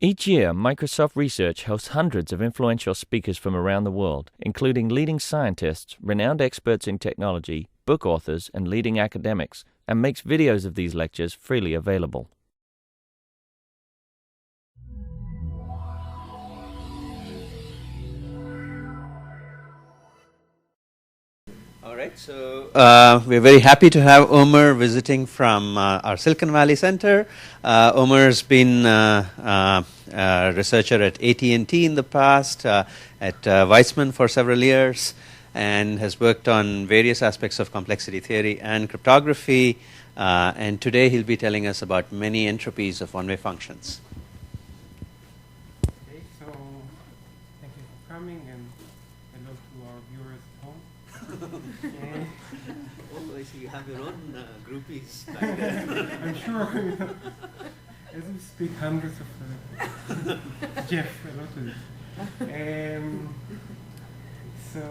Each year, Microsoft Research hosts hundreds of influential speakers from around the world, including leading scientists, renowned experts in technology, book authors, and leading academics, and makes videos of these lectures freely available. All right, so we're very happy to have Omer visiting from our Silicon Valley Center. Omer's been a researcher at AT&T in the past, at Weizmann for several years, and has worked on various aspects of complexity theory and cryptography. And today he'll be telling us about many entropies of one-way functions. Okay, so thank you for coming, and hello to our viewers at home. Oh, I see you have your own groupies back there. I'm sure. As we speak, hundreds of Jeff, hello to you. So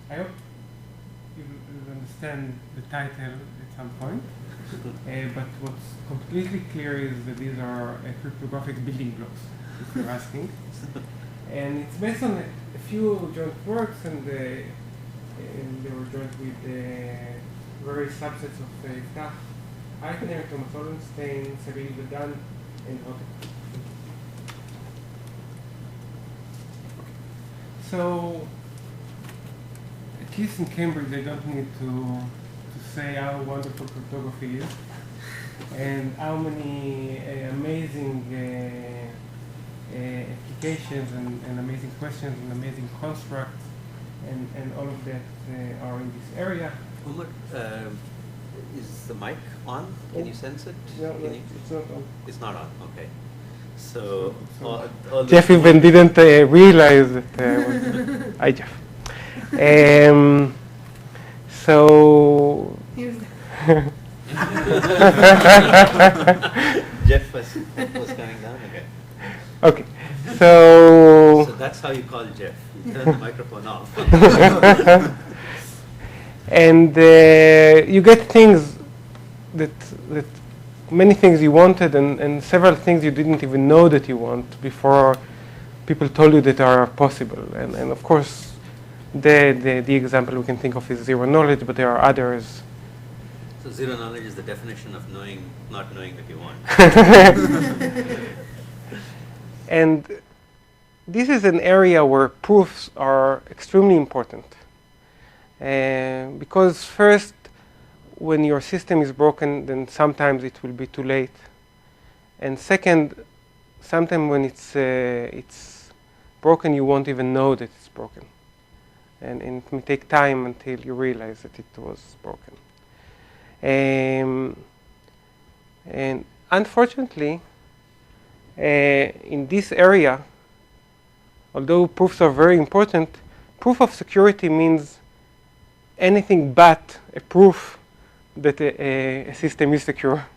I hope you'll understand the title at some point. But what's completely clear is that these are cryptographic building blocks, if you're asking. And it's based on a few joint works, and they were joined with various subsets of Iftach Haitner, Holenstein, Salil, Vadhan, and Hoteck. So, at least in Cambridge, I don't need to say how wonderful cryptography is, and how many amazing applications and amazing questions and amazing constructs and all of that are in this area. Omer, is the mic on? Can you sense it? No, it's not on. It's not on, okay. So, Jeff even didn't realize that. Hi, Jeff. So. Jeff was coming down again. Okay, so that's how you call Jeff. You turn the microphone off. And you get things that many things you wanted, and several things you didn't even know that you want before people told you that are possible. And of course, the example we can think of is zero knowledge, but there are others. So zero knowledge is the definition of not knowing that you want. And this is an area where proofs are extremely important. Because first, when your system is broken, then sometimes it will be too late. And second, sometimes when it's broken, you won't even know that it's broken. And it may take time until you realize that it was broken. And unfortunately, in this area, although proofs are very important, proof of security means anything but a proof that a system is secure.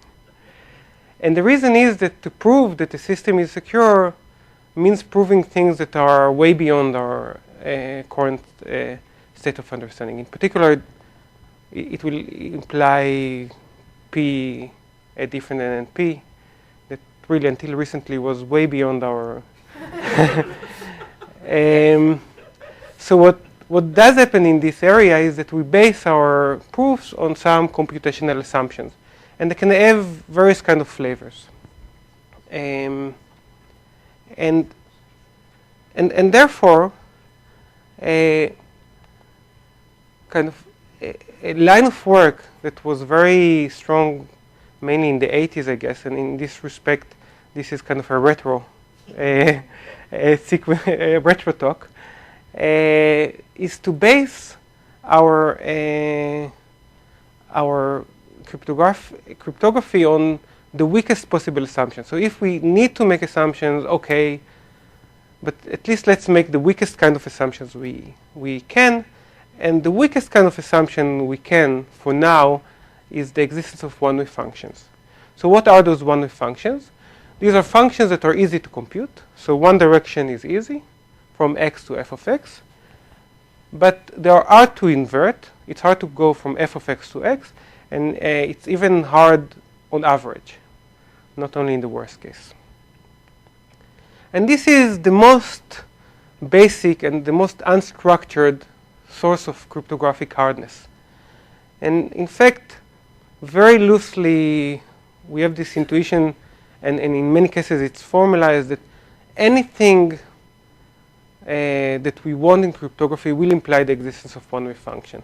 And the reason is that to prove that a system is secure means proving things that are way beyond our current state of understanding. In particular, it will imply P different than P, that really until recently was way beyond our. So what does happen in this area is that we base our proofs on some computational assumptions, and they can have various kind of flavors. And therefore, a line of work that was very strong, mainly in the 80s, I guess, and in this respect, this is kind of a retro talk, is to base our cryptography on the weakest possible assumption. So if we need to make assumptions, okay, but at least let's make the weakest kind of assumptions we can. And the weakest kind of assumption we can, for now, is the existence of one-way functions. So what are those one-way functions? These are functions that are easy to compute. So one direction is easy, from x to f of x. But they are hard to invert. It's hard to go from f of x to x. And it's even hard on average. not only in the worst case. And this is the most basic and the most unstructured source of cryptographic hardness. And in fact, very loosely, we have this intuition, and in many cases it's formalized, that anything that we want in cryptography will imply the existence of one-way function.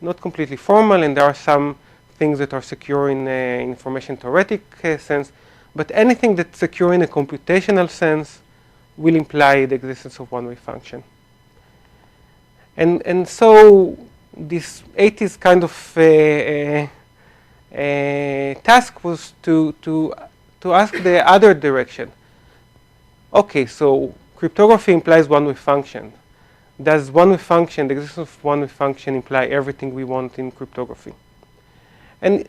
Not completely formal, and there are some things that are secure in information theoretic sense, but anything that's secure in a computational sense will imply the existence of one-way function. And so this 80s kind of task was to ask the other direction. Okay, so cryptography implies one-way function. Does one-way function, the existence of one-way function, imply everything we want in cryptography? And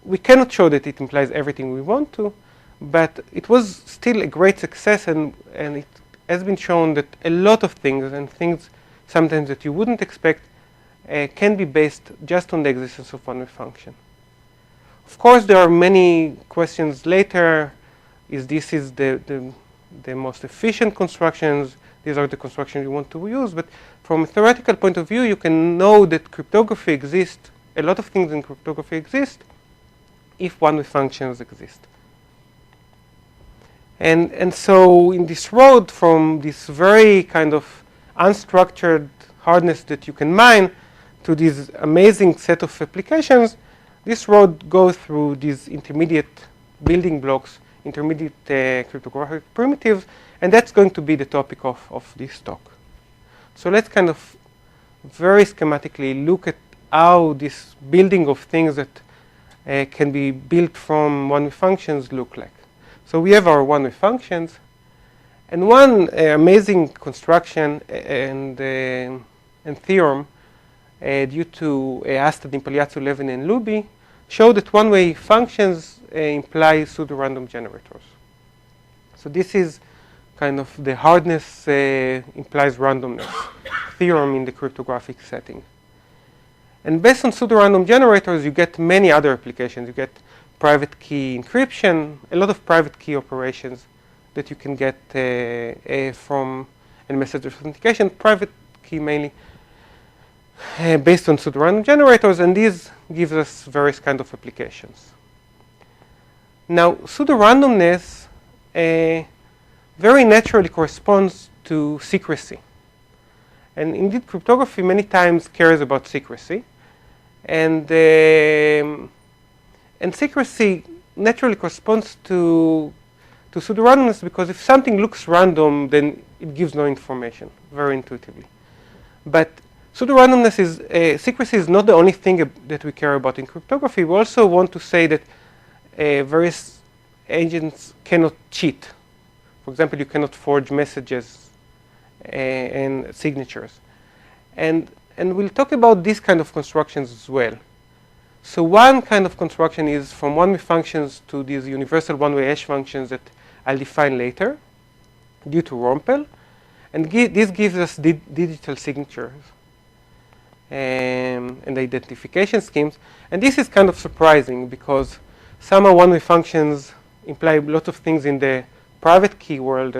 we cannot show that it implies everything we want to, but it was still a great success, and it has been shown that a lot of things, and things sometimes that you wouldn't expect, can be based just on the existence of one-way function. Of course, there are many questions later. Is the most efficient constructions? These are the constructions you want to use. But from a theoretical point of view, you can know that cryptography exists. A lot of things in cryptography exist if one-way functions exist. And so in this road from this very kind of unstructured hardness that you can mine to this amazing set of applications, this road goes through these intermediate building blocks, intermediate cryptographic primitives, and that's going to be the topic of this talk. So let's kind of very schematically look at how this building of things that can be built from one-way functions look like. So we have our one-way functions, and one amazing construction and theorem due to Hastad-Impagliazzo-Levin-Luby show that one-way functions imply pseudorandom generators. So this is kind of the hardness implies randomness theorem in the cryptographic setting. And based on pseudorandom generators, you get many other applications. You get private key encryption, a lot of private key operations that you can get from message authentication, private key mainly, based on pseudorandom generators, and these gives us various kind of applications. Now, pseudorandomness very naturally corresponds to secrecy. And indeed, cryptography many times cares about secrecy. And secrecy naturally corresponds to pseudorandomness, because if something looks random, then it gives no information, very intuitively. But pseudorandomness is, secrecy is not the only thing that we care about in cryptography. We also want to say that various agents cannot cheat. For example, you cannot forge messages and signatures. And we'll talk about these kind of constructions as well. So one kind of construction is from one-way functions to these universal one-way hash functions that I'll define later due to Rompel. And this gives us digital signatures and identification schemes. And this is kind of surprising, because somehow one-way functions imply a lot of things in the private key world,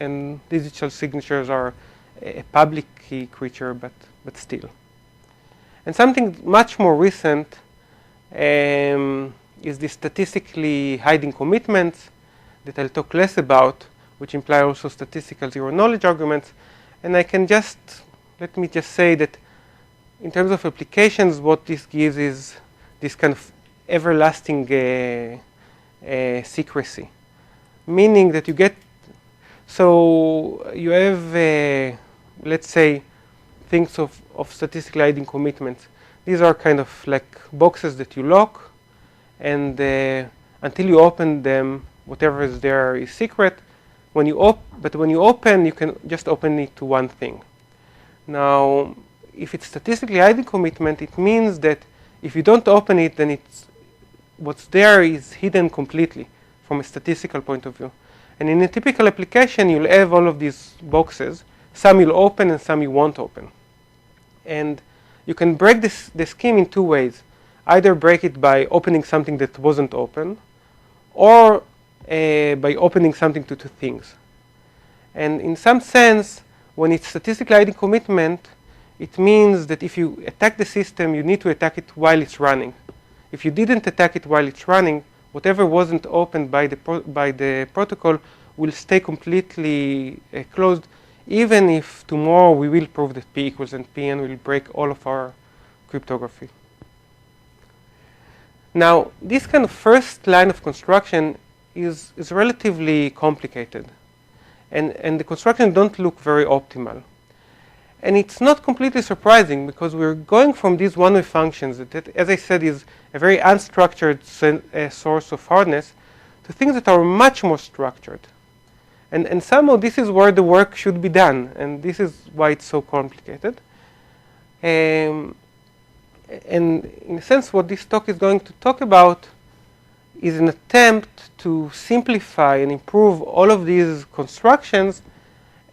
and digital signatures are a public key creature, but still. And something much more recent is the statistically hiding commitments that I'll talk less about, which imply also statistical zero-knowledge arguments. And I can let me just say that in terms of applications, what this gives is this kind of everlasting secrecy. Meaning that you get, so you have, let's say, things of statistically hiding commitments. These are kind of like boxes that you lock, and until you open them, whatever is there is secret. But when you open, you can just open it to one thing. Now, if it's statistically hiding commitment, it means that if you don't open it, then what's there is hidden completely from a statistical point of view. And in a typical application, you'll have all of these boxes. Some you'll open and some you won't open. And you can break the scheme in two ways. Either break it by opening something that wasn't open, or by opening something to two things. And in some sense, when it's statistically hiding commitment, it means that if you attack the system, you need to attack it while it's running. If you didn't attack it while it's running, whatever wasn't opened by the protocol will stay completely closed, even if tomorrow we will prove that P equals NP and will break all of our cryptography. Now, this kind of first line of construction is relatively complicated. And the constructions don't look very optimal. And it's not completely surprising because we're going from these one-way functions that, as I said, is a very unstructured source of hardness to things that are much more structured. And somehow this is where the work should be done, and this is why it's so complicated. And in a sense, what this talk is going to talk about is an attempt to simplify and improve all of these constructions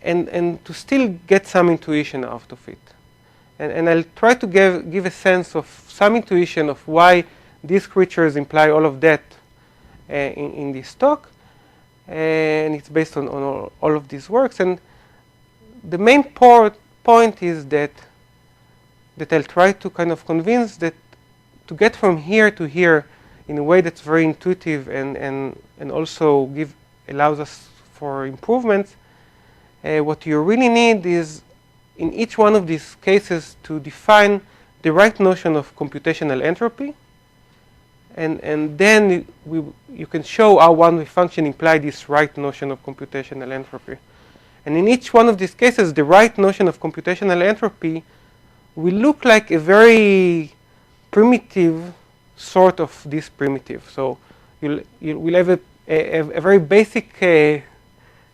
and to still get some intuition out of it. And I'll try to give a sense of some intuition of why these creatures imply all of that in this talk. And it's based on all of these works. And the main point is that I'll try to kind of convince that to get from here to here in a way that's very intuitive and also allows us for improvements, what you really need is in each one of these cases to define the right notion of computational entropy, and then you can show how one-way function imply this right notion of computational entropy. And in each one of these cases, the right notion of computational entropy will look like a very primitive sort of this primitive. So you'll have a very basic kind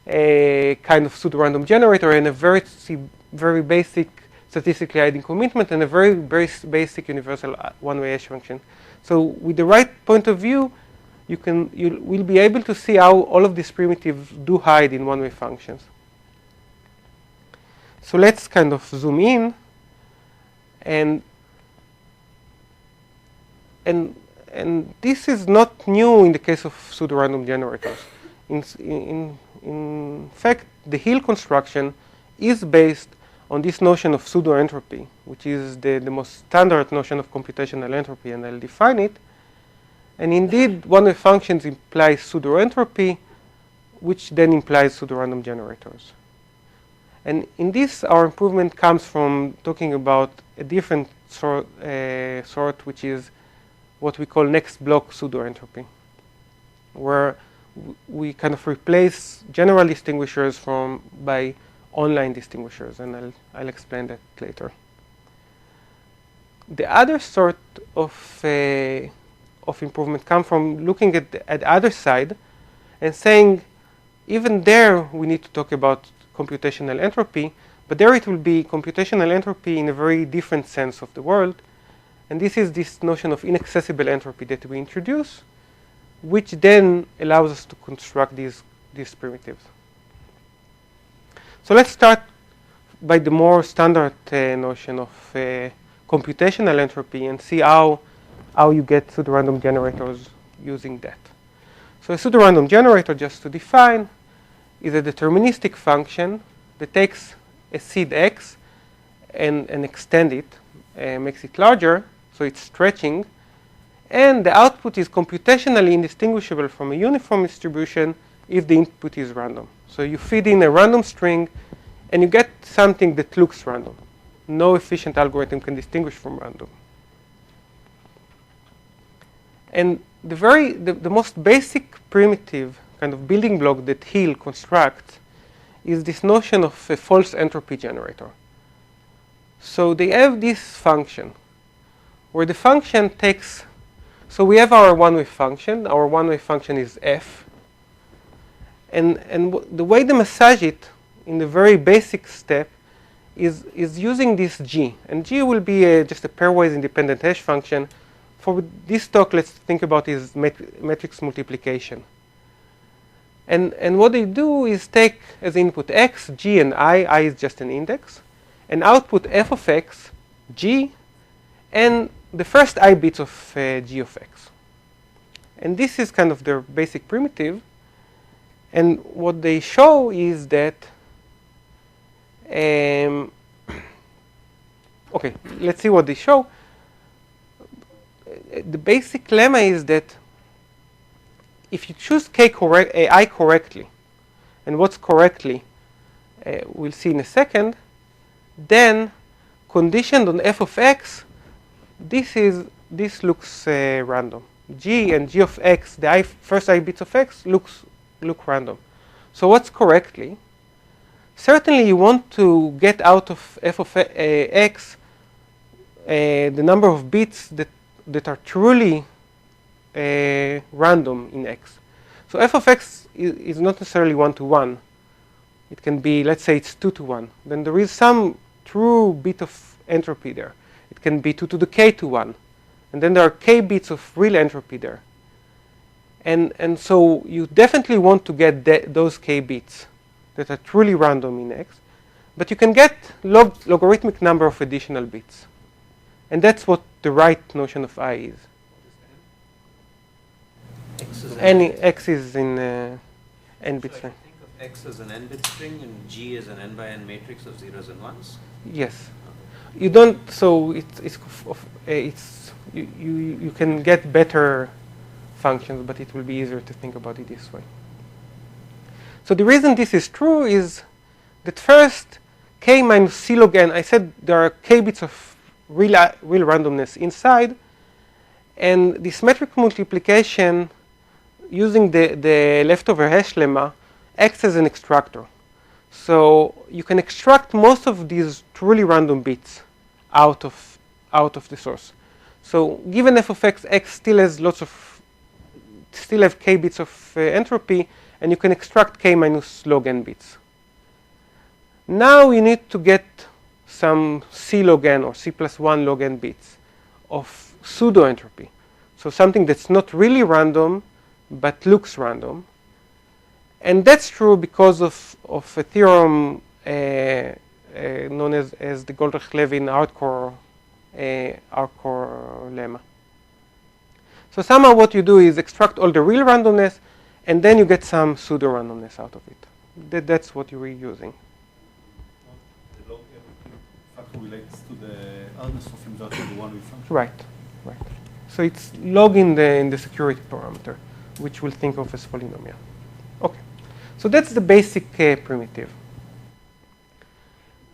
of pseudorandom generator and a very basic statistically hiding commitment and a very basic universal one-way hash function. So with the right point of view, you will be able to see how all of these primitives do hide in one-way functions. So let's kind of zoom in, and this is not new in the case of pseudorandom generators. In fact, the Hill construction is based on this notion of pseudo-entropy, which is the most standard notion of computational entropy, and I'll define it. And indeed, one-way functions imply pseudo-entropy, which then implies pseudorandom generators. And in this, our improvement comes from talking about a different sort, which is what we call next block pseudo-entropy, where we kind of replace general distinguishers by online distinguishers, and I'll explain that later. The other sort of improvement comes from looking at the other side and saying, even there we need to talk about computational entropy, but there it will be computational entropy in a very different sense of the world. And this is this notion of inaccessible entropy that we introduce, which then allows us to construct these primitives. So let's start by the more standard notion of computational entropy and see how you get pseudorandom generators using that. So a pseudorandom generator, just to define, is a deterministic function that takes a seed x and extend it, makes it larger, so it's stretching, and the output is computationally indistinguishable from a uniform distribution if the input is random. So you feed in a random string and you get something that looks random. No efficient algorithm can distinguish from random. And the most basic primitive kind of building block that Hill constructs is this notion of a false entropy generator. So they have this function where the function takes, so we have our one-way function. Our one-way function is f. And the way they massage it in the very basic step is using this g. And g will be just a pairwise independent hash function. For this talk, let's think about is matrix multiplication. And what they do is take as input x, g, and I is just an index, and output f of x, g, and the first I bits of g of x. And this is kind of their basic primitive. And what they show is that, okay, let's see what they show. The basic lemma is that if you choose I correctly, and what's correctly, we'll see in a second, then conditioned on f of x, this looks random. G and g of x, the first I bits of x look random. So what's correctly? Certainly you want to get out of f of x the number of bits that are truly random in x. So f of x is not necessarily 1 to 1. It can be, let's say it's 2 to 1. Then there is some true bit of entropy there. It can be 2 to the k to 1. And then there are k bits of real entropy there. And so you definitely want to get those k bits that are truly random in x. But you can get logarithmic number of additional bits. And that's what the right notion of I is. X is in n bit string. Think of x as an n-bit string and G as an n by n matrix of zeros and ones? Yes. You don't, so you can get better functions, but it will be easier to think about it this way. So the reason this is true is that first, k minus c log n, I said there are k bits of real randomness inside, and this metric multiplication using the leftover hash lemma acts as an extractor. So you can extract most of these truly random bits out of the source. So given f of x, x still has still have k bits of entropy, and you can extract k minus log n bits. Now you need to get some c log n or c plus 1 log n bits of pseudo-entropy. So something that's not really random, but looks random. And that's true because of a theorem known as the Goldreich-Levin hardcore lemma. So somehow what you do is extract all the real randomness, and then you get some pseudo-randomness out of it. That's what you're using. The log factor relates to the hardness of the one-way function. Right. So it's log in the security parameter, which we'll think of as polynomial. Okay. So that's the basic primitive.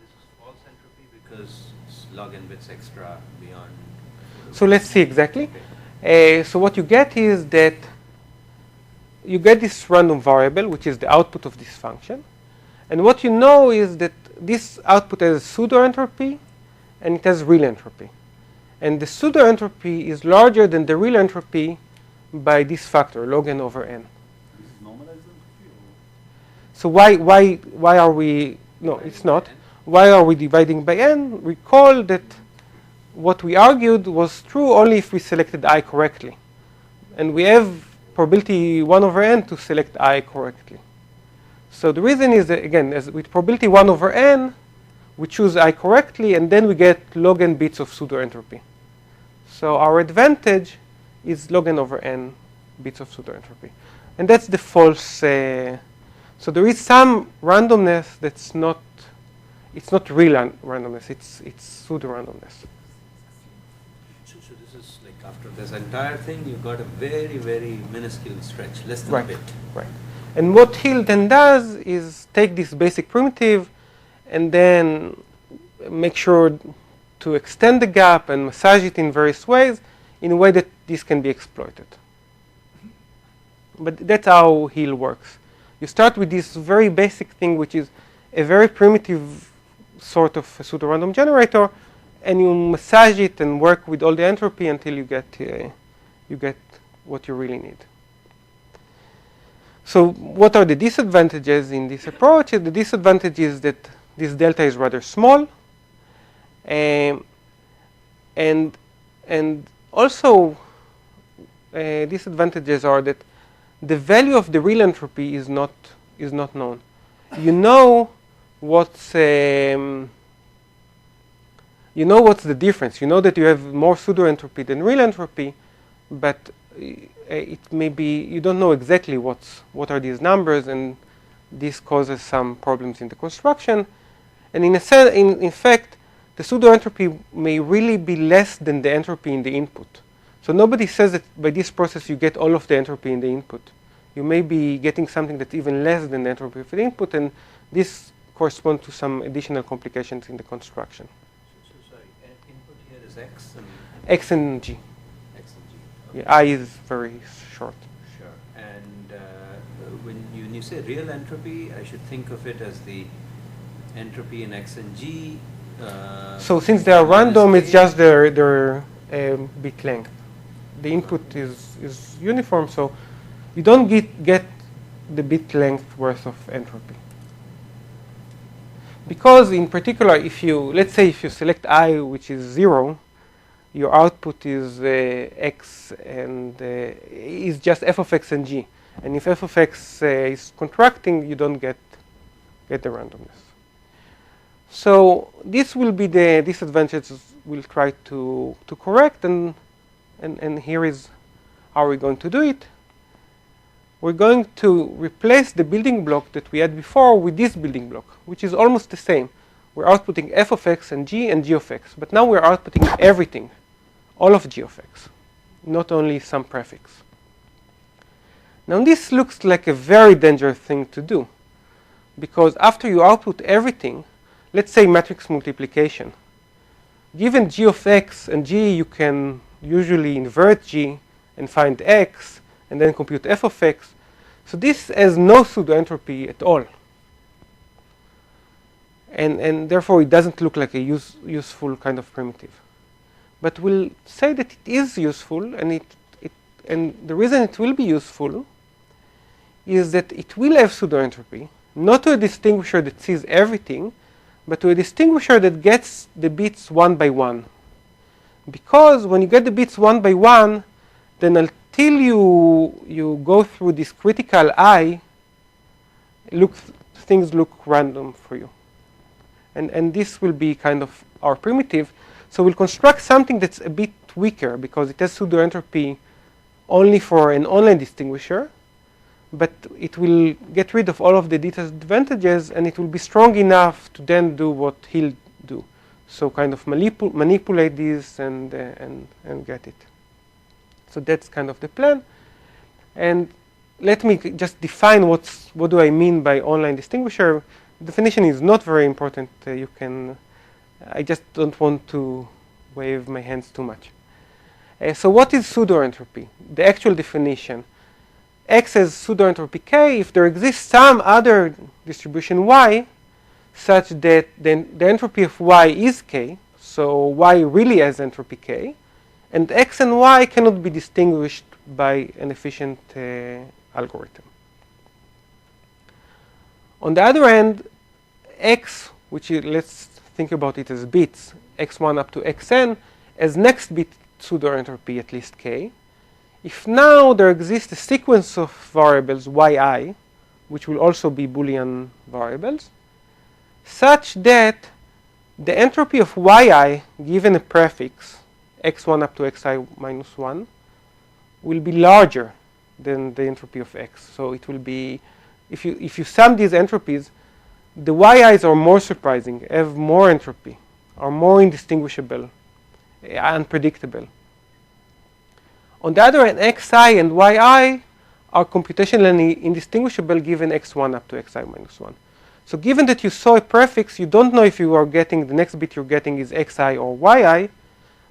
This is false entropy because log n bits extra beyond. So let's see exactly. So what you get is that you get this random variable, which is the output of this function. And what you know is that this output has pseudo-entropy, and it has real entropy. And the pseudo-entropy is larger than the real entropy by this factor, log n over n. This is normalized entropy? So why are we, no, it's not. Why are we dividing by n? Recall that what we argued was true only if we selected I correctly. And we have probability 1 over n to select I correctly. So the reason is that, again, as with probability 1 over n, we choose I correctly, and then we get log n bits of pseudo-entropy. So our advantage is log n over n bits of pseudo-entropy. And that's the false. So there is some randomness that's not, it's not real randomness, it's pseudo-randomness. So this is like after this entire thing, you've got a very, very minuscule stretch, less than a bit. Right. And what Hill then does is take this basic primitive and then make sure to extend the gap and massage it in various ways in a way that this can be exploited. But that's how Hill works. You start with this very basic thing, which is a very primitive sort of a pseudo-random generator, and you massage it and work with all the entropy until you get what you really need. So what are the disadvantages in this approach? The disadvantage is that this delta is rather small, and also disadvantages are that the value of the real entropy is not known. You know what's the difference. You know that you have more pseudo entropy than real entropy, but it may be, you don't know exactly what are these numbers, and this causes some problems in the construction. And in fact, the pseudo-entropy may really be less than the entropy in the input. So nobody says that by this process you get all of the entropy in the input. You may be getting something that's even less than the entropy of the input, and this corresponds to some additional complications in the construction. So sorry, input here is x and X and G. x and g. Okay. Yeah, I is very short. Sure. And when you say real entropy, I should think of it as the entropy in x and g. So since they are random, it's just their bit length. The input is uniform, so you don't get the bit length worth of entropy. Because in particular, let's say if you select I, which is 0, your output is x and is just f of x and g. And if f of x is contracting, you don't get the randomness. So this will be the disadvantages we'll try to correct, and here is how we're going to do it. We're going to replace the building block that we had before with this building block, which is almost the same. We're outputting f of x and g of x, but now we're outputting everything, all of g of x, not only some prefix. Now this looks like a very dangerous thing to do, because after you output everything, let's say matrix multiplication, given g of x and g, you can usually invert g and find x, and then compute f of x. So this has no pseudo-entropy at all. And therefore, it doesn't look like a useful kind of primitive. But we'll say that it is useful, and the reason it will be useful is that it will have pseudo-entropy, not to a distinguisher that sees everything, but to a distinguisher that gets the bits one by one. Because when you get the bits one by one, then until you go through this critical I, things look random for you. And this will be kind of our primitive. So we'll construct something that's a bit weaker, because it has pseudo-entropy only for an online distinguisher, but it will get rid of all of the disadvantages, and it will be strong enough to then do what he'll do. So kind of manipulate this and get it. So that's kind of the plan. And let me just define what do I mean by online distinguisher. Definition is not very important. I just don't want to wave my hands too much. So what is pseudo-entropy? The actual definition. X has pseudo-entropy k if there exists some other distribution y such that the entropy of y is k, so y really has entropy k, and x and y cannot be distinguished by an efficient algorithm. On the other hand, x, which is, let's think about it as bits, x1 up to xn, as next bit pseudo-entropy at least k. If now there exists a sequence of variables yi, which will also be Boolean variables, such that the entropy of yi given a prefix x1 up to xi minus 1 will be larger than the entropy of x. So it will be, if you sum these entropies, the yi's are more surprising, have more entropy, are more indistinguishable, unpredictable. On the other hand, xi and yi are computationally indistinguishable given x1 up to xi minus 1. So given that you saw a prefix, you don't know if you are getting, the next bit you're getting is xi or yi,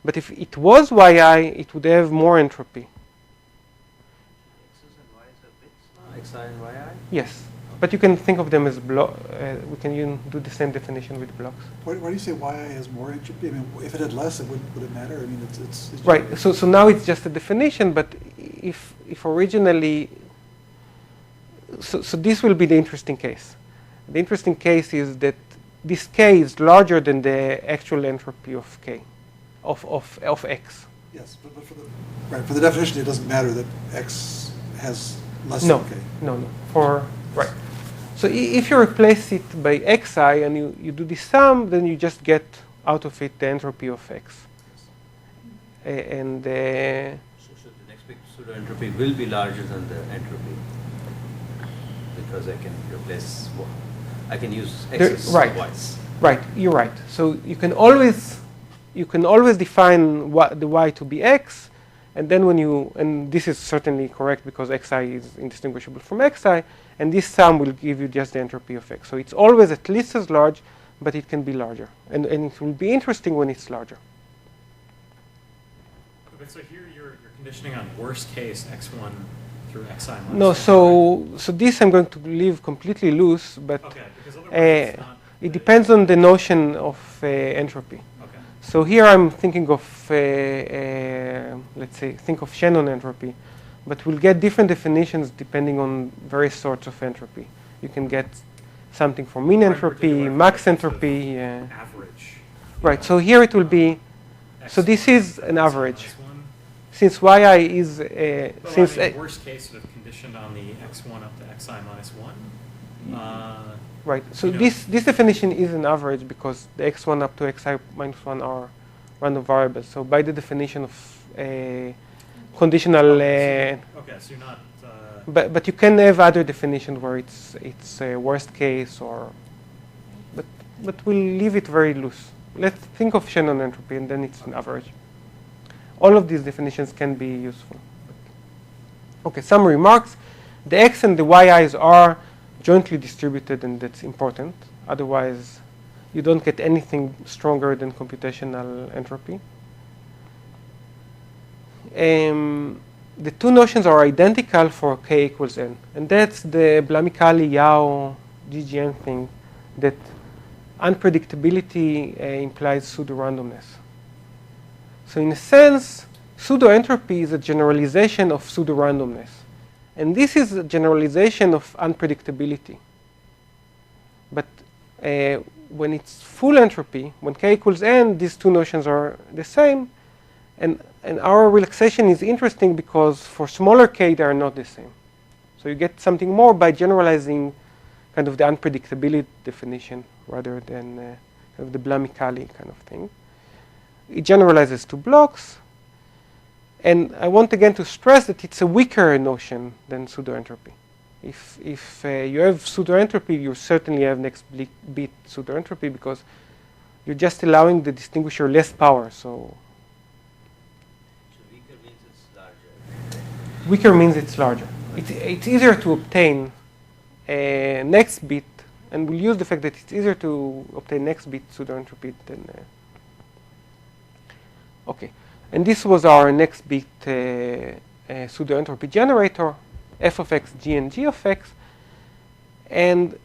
but if it was yi, it would have more entropy. X's and y's are bits now? Xi and yi? Yes, but you can think of them as blocks. We can do the same definition with blocks. Why do you say yi has more entropy? I mean, if it had less, would it matter? I mean, it's right. So now it's just a definition, but if originally, so this will be the interesting case. The interesting case is that this k is larger than the actual entropy of k, of x. Yes, but for the definition, it doesn't matter that x has less No, than k. no. Right. So if you replace it by xi and you do the sum, then you just get out of it the entropy of x. So the next bit Pseudo-entropy will be larger than the entropy because I can replace, I can use x's twice. Right, you're right. So you can always define the y to be x, and then and this is certainly correct because xi is indistinguishable from xi, and this sum will give you just the entropy of x. So it's always at least as large, but it can be larger, and it will be interesting when it's larger. Okay, so here you're conditioning on worst case x1 through xi minus. No, so this I'm going to leave completely loose, but okay, because otherwise it's not it depends on the notion of entropy. okay. So here I'm thinking of, let's say, think of Shannon entropy, but we'll get different definitions depending on various sorts of entropy. You can get something for mean entropy, max entropy. Average. Right, so here it will be, so this is an average. Since yi is, since worst case sort of conditioned on the x1 up to xi minus 1. Right. So this definition is an average because the x1 up to xi minus 1 are random variables. So by the definition of conditional. Okay, so you're not. But you can have other definitions where it's worst case or. But we'll leave it very loose. Let's think of Shannon entropy and then it's an average. All of these definitions can be useful. Okay, some remarks. The x and the yi's are jointly distributed, and that's important. Otherwise, you don't get anything stronger than computational entropy. The two notions are identical for k equals n, and that's the Blamicali-Yau GGN thing, that unpredictability implies pseudo-randomness. So in a sense, pseudo-entropy is a generalization of pseudo-randomness. And this is a generalization of unpredictability. But when it's full entropy, when k equals n, these two notions are the same. And our relaxation is interesting because for smaller k, they are not the same. So you get something more by generalizing kind of the unpredictability definition rather than kind of the Blamicali kind of thing. It generalizes to blocks. And I want again to stress that it's a weaker notion than pseudo-entropy. If you have pseudo-entropy, you certainly have next bit pseudo-entropy because you're just allowing the distinguisher less power. So weaker means it's larger. Weaker means it's larger. It's easier to obtain next bit, and we'll use the fact that it's easier to obtain next bit pseudo-entropy than. Okay. And this was our next bit pseudo-entropy generator, f of x, g, and g of x. And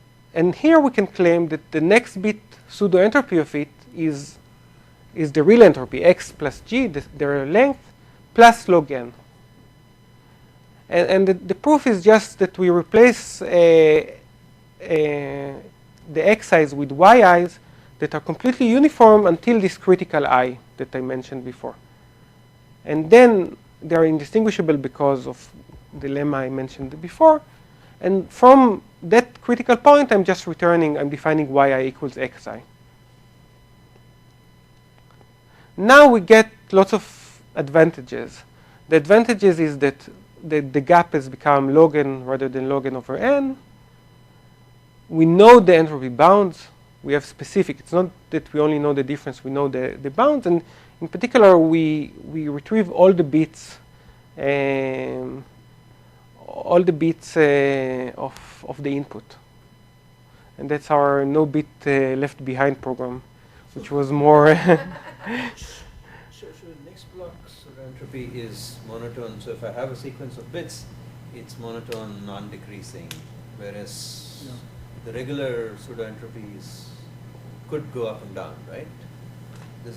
here we can claim that the next bit pseudo-entropy of it is the real entropy, x plus g, their length, plus log n. And the proof is just that we replace the xi's with yi's that are completely uniform until this critical I that I mentioned before. And then they are indistinguishable because of the lemma I mentioned before. And from that critical point, I'm defining yi equals xi. Now we get lots of advantages. The advantages is that the gap has become log n rather than log n over n. We know the entropy bounds. We have specific. It's not that we only know the difference. We know the bounds. And in particular, we retrieve all the bits of the input. And that's our no bit left behind program, which was more. So next block pseudo-entropy is monotone. So if I have a sequence of bits, it's monotone, non-decreasing, whereas the regular pseudo-entropies could go up and down, right?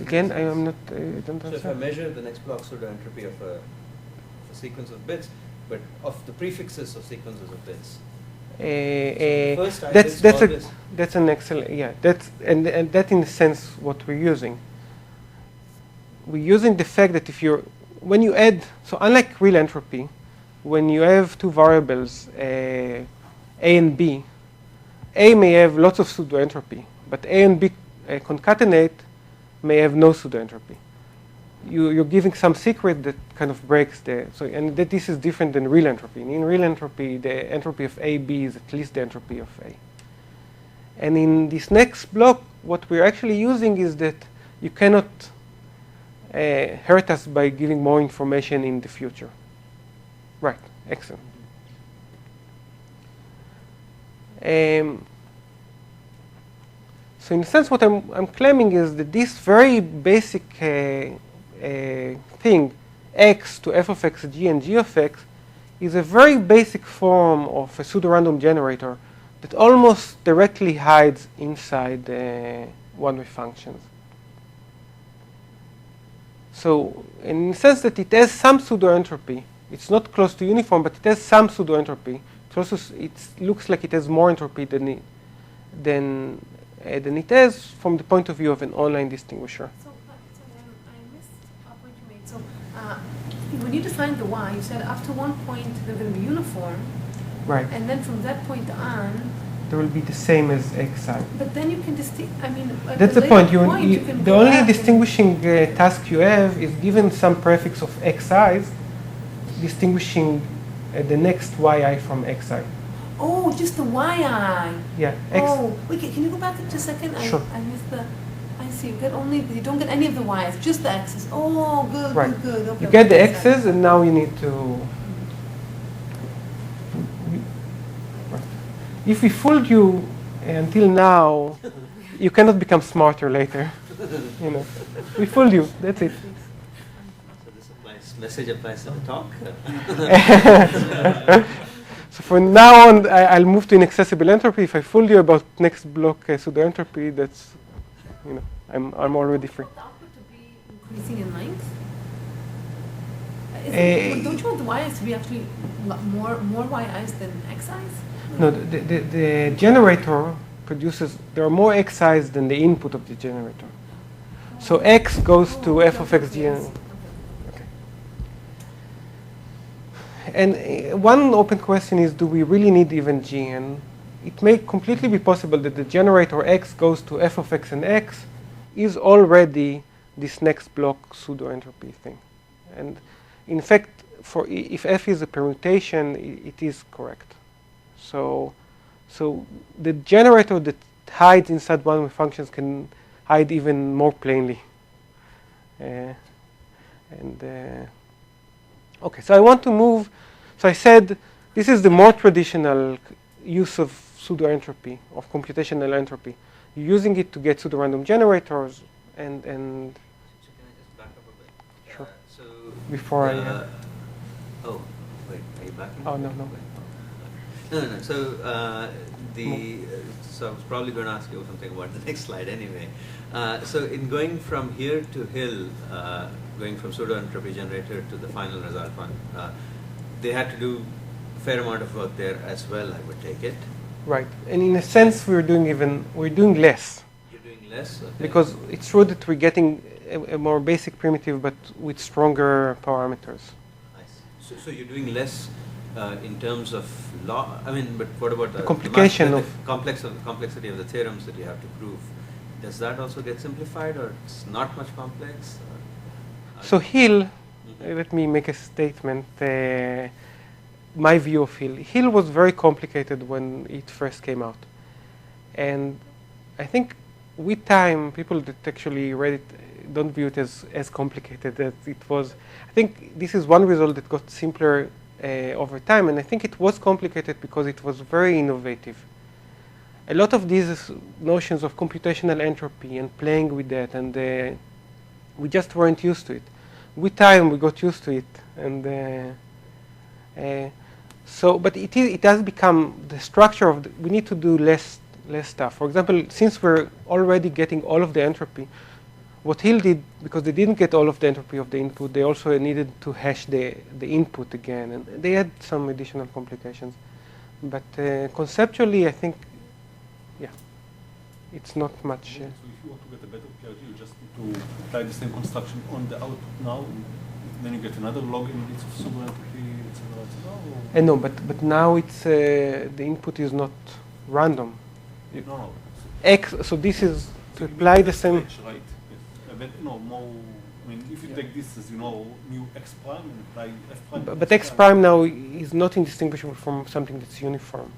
Again, I am not. I don't so if I measure the next block pseudo-entropy of a sequence of bits, but of the prefixes of sequences of bits. That's an excellent, and that in a sense what we're using. We're using the fact that when you add, so unlike real entropy, when you have two variables, A and B, A may have lots of pseudo-entropy, but A and B concatenate may have no pseudo-entropy. you're giving some secret that kind of breaks the, so, and that this is different than real entropy. In real entropy, the entropy of AB is at least the entropy of A. And in this next block, what we're actually using is that you cannot hurt us by giving more information in the future. Right, excellent. So in a sense, what I'm claiming is that this very basic thing, x to f of x g and g of x, is a very basic form of a pseudorandom generator that almost directly hides inside one-way functions. So in the sense that it has some pseudo-entropy, it's not close to uniform, but it has some pseudo-entropy. It looks like it has more entropy than it has from the point of view of an online distinguisher. So, I missed a point you made. So, when you defined the y, you said after one point they're going to be uniform. Right. And then from that point on, there will be the same as xi. but then you can distinguish. I mean, at That's the the point. you can The go only back distinguishing task you have is given some prefix of xi's, distinguishing the next yi from xi. Oh, just the yi. Yeah. Oh, wait, can you go back just a second? Sure. I missed the. I see. You don't get any of the y's, just the x's. Oh, good, Right. good. Okay, You get the okay, x's, and now you need to. If we fooled you until now, you cannot become smarter later. You know, we fooled you. That's it. So this message applies to the talk. So from now on, I'll move to inaccessible entropy. If I fooled you about next block pseudo-entropy, that's, you know, I'm already free. The output to be increasing in length. Don't you want the y's to be actually more yi's than xi's? No, the generator produces, there are more xi's than the input of the generator. So x goes to f of x g. Okay. And one open question is, do we really need even g? And it may completely be possible that the generator x goes to f of x and x is already this next block pseudo-entropy thing. And in fact, if f is a permutation, it is correct. So the generator that hides inside one-way functions can hide even more plainly. Okay, so I want to move. So I said this is the more traditional use of pseudo-entropy, of computational entropy. You're using it to get pseudo-random generators, and So can I just back up a bit? Sure. So Before I, oh, wait, are you backing? Oh, no. No. So so I was probably going to ask you something about the next slide anyway. So in going from here to Hill, going from pseudo-entropy generator to the final result one, they had to do a fair amount of work there as well, I would take it. right. And in a sense, we're doing less. You're doing less? Okay. Because it's true that we're getting a more basic primitive, but with stronger parameters. I see. So you're doing less in terms of law. I mean, but what about the complication the of complexity of the theorems that you have to prove? Does that also get simplified, or it's not much complex? So Hill, let me make a statement. My view of Hill. Hill was very complicated when it first came out, and I think with time, people that actually read it don't view it as complicated as it was. I think this is one result that got simpler over time, and I think it was complicated because it was very innovative. A lot of these notions of computational entropy and playing with that, and we just weren't used to it. With time, we got used to it, and but it has become the structure of. We need to do less stuff. For example, since we're already getting all of the entropy, what Hill did, because they didn't get all of the entropy of the input, they also needed to hash the input again, and they had some additional complications. But conceptually, I think, yeah, it's not much. So if you want to get a better PRG, you just need to apply the same construction on the output now, and then you get another log in bits of pseudo-entropy, etc. No, but now it's the input is not random. No. So this is to apply the same. Right. Yes. No, more I mean, if you take this as, mu x prime and apply f prime. But x prime now is not indistinguishable from something that's uniform.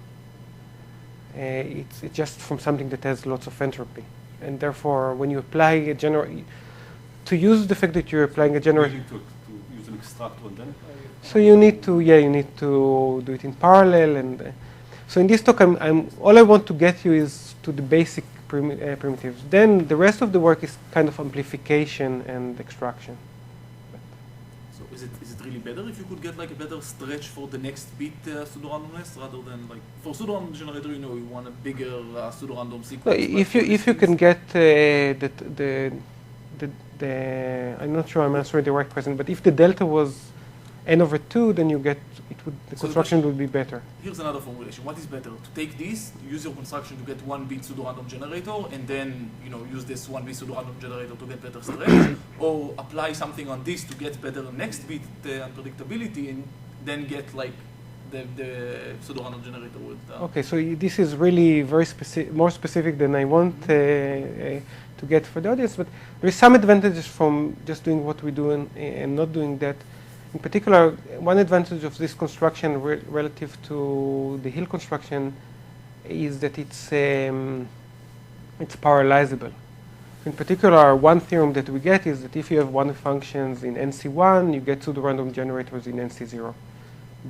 It's just from something that has lots of entropy. And therefore, when you apply a to use the fact that you're applying a generator. You need to use an extractor and then apply it. So you need to do it in parallel. And so in this talk, all I want to get you is to the basic primitives. Then the rest of the work is kind of amplification and extraction. So is it really better if you could get like a better stretch for the next bit pseudo-randomness rather than like for pseudo-random generator, you want a bigger pseudo-random sequence. If you can get I'm not sure I'm answering the right question, but if the delta was n/2, then the construction would be better. Here's another formulation. What is better? To take this, use your construction to get 1-bit pseudo-random generator, and then use this 1-bit pseudo-random generator to get better stretch, or apply something on this to get better next bit unpredictability, and then get like the pseudo-random generator with. Okay, so this is really very more specific than I want to get for the audience, but there is some advantages from just doing what we do and not doing that. In particular, one advantage of this construction relative to the Hill construction is that it's parallelizable. In particular, one theorem that we get is that if you have one functions in NC1, you get pseudo-random generators in NC0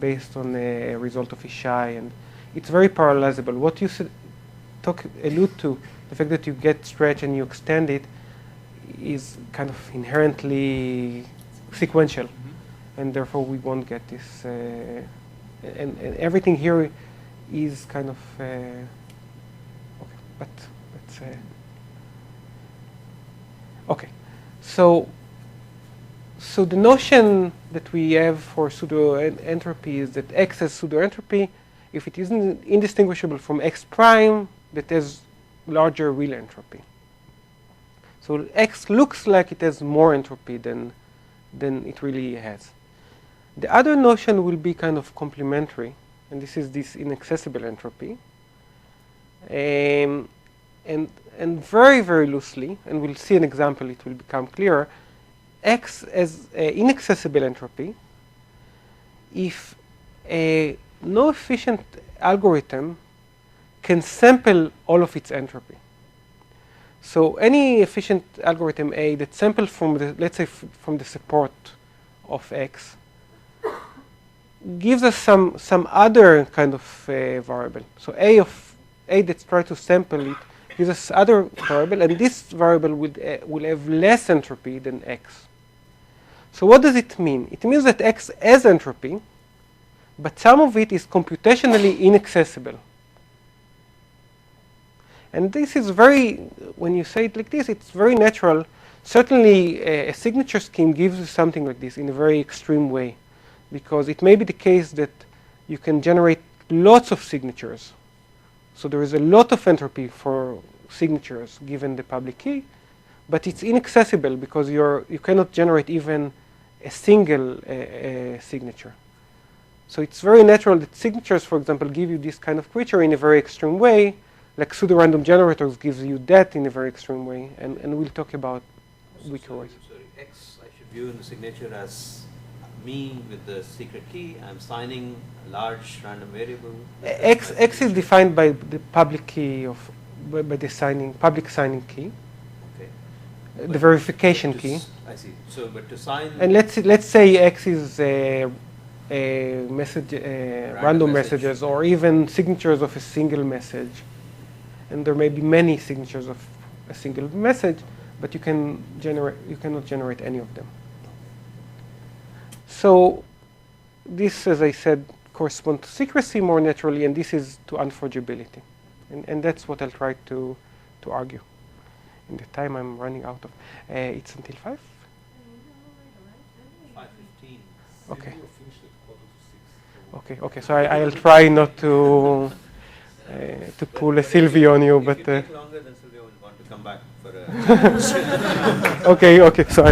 based on a result of Ishai, and it's very parallelizable. What you allude to, the fact that you get stretch and you extend it, is kind of inherently sequential. And therefore we won't get this, and everything here is kind of, okay, but let's okay. So the notion that we have for pseudo-entropy is that X has pseudo-entropy if it isn't indistinguishable from X prime that has larger real entropy. So X looks like it has more entropy than it really has. The other notion will be kind of complementary, and this is this inaccessible entropy. And very, very loosely, and we'll see an example, it will become clearer, X as inaccessible entropy if no efficient algorithm can sample all of its entropy. So any efficient algorithm A that samples from the, let's say from the support of X, gives us some other kind of variable. So A that's trying to sample it gives us other variable, and this variable will have less entropy than X. So what does it mean? It means that X has entropy, but some of it is computationally inaccessible. And this is when you say it like this, it's very natural. Certainly a signature scheme gives you something like this in a very extreme way, because it may be the case that you can generate lots of signatures. So there is a lot of entropy for signatures given the public key, but it's inaccessible because you cannot generate even a single signature. So it's very natural that signatures, for example, give you this kind of creature in a very extreme way, like pseudo-random generators gives you that in a very extreme way, and we'll talk about weaker ways. Sorry, X I should view in the signature as me with the secret key. I'm signing a large random variable. X is defined by the public key by the public signing key. Okay. The verification key. I see. So, but to sign. And let's say X is a message, random message. messages, or even signatures of a single message. And there may be many signatures of a single message, but you cannot generate any of them. So this, as I said, corresponds to secrecy more naturally, and this is to unforgeability. And that's what I'll try to argue. In the time I'm running out of. It's until 5? 5:15. Okay. You finished at 5:45. Okay, so I'll try not to pull a Sylvie on you, but. If you take longer, then Sylvia will want to come back for a. Okay, so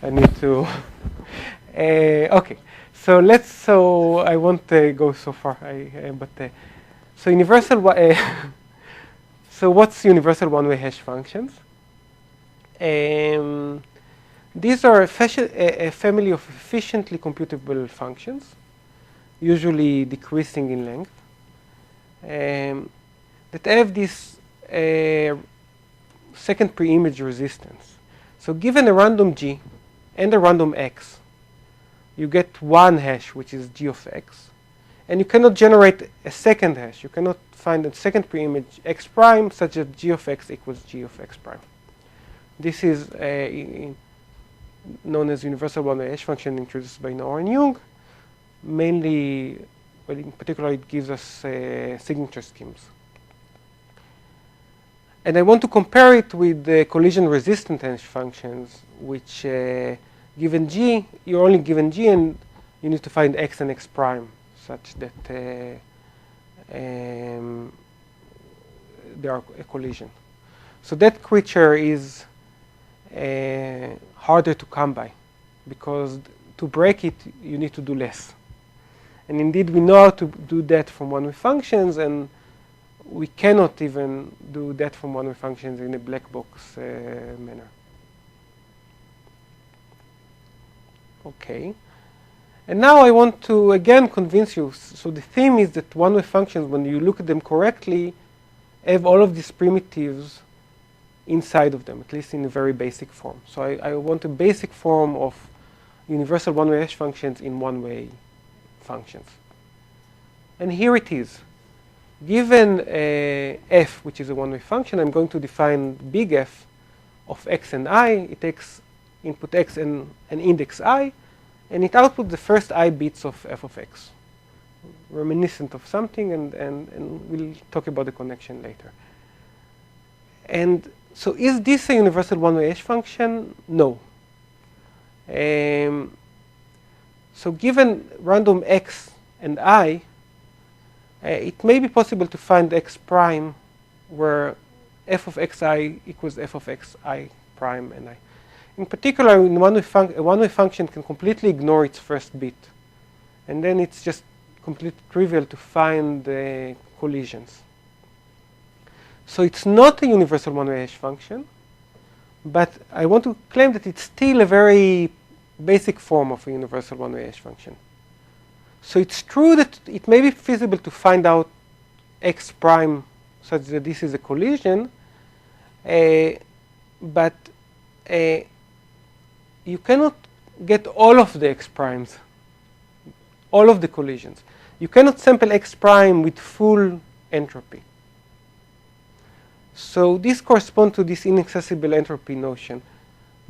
I need to. Okay, so I won't go so far. So universal. So what's universal one-way hash functions? These are a family of efficiently computable functions, usually decreasing in length, that have this second pre-image resistance. So given a random G and a random X, you get one hash, which is G of X. And you cannot generate a second hash. You cannot find a second pre-image X prime such that G of X equals G of X prime. This is known as universal one-way hash function introduced by Naor-Yung. Mainly, well, in particular, it gives us signature schemes. And I want to compare it with the collision-resistant hash functions, which given G, you're only given G, and you need to find X and X prime, such that there are a collision. So that creature is harder to come by, because to break it, you need to do less. And indeed, we know how to do that from one-way functions, and we cannot even do that from one-way functions in a black box manner. Okay. And now I want to again convince you. So the theme is that one-way functions, when you look at them correctly, have all of these primitives inside of them, at least in a very basic form. So I want a basic form of universal one-way hash functions in one-way functions. And here it is. Given f, which is a one-way function, I'm going to define big F of x and I. It takes input x and an index I, and it outputs the first I bits of f of x, reminiscent of something, and we'll talk about the connection later. And so is this a universal one-way hash function? No. So given random x and I, it may be possible to find x prime where f of xi equals f of xi prime and I. In particular, in a one-way function can completely ignore its first bit. And then it's just completely trivial to find collisions. So it's not a universal one-way hash function, but I want to claim that it's still a very basic form of a universal one-way hash function. So it's true that it may be feasible to find out x prime such that this is a collision, but you cannot get all of the x primes, all of the collisions. You cannot sample x prime with full entropy. So this corresponds to this inaccessible entropy notion.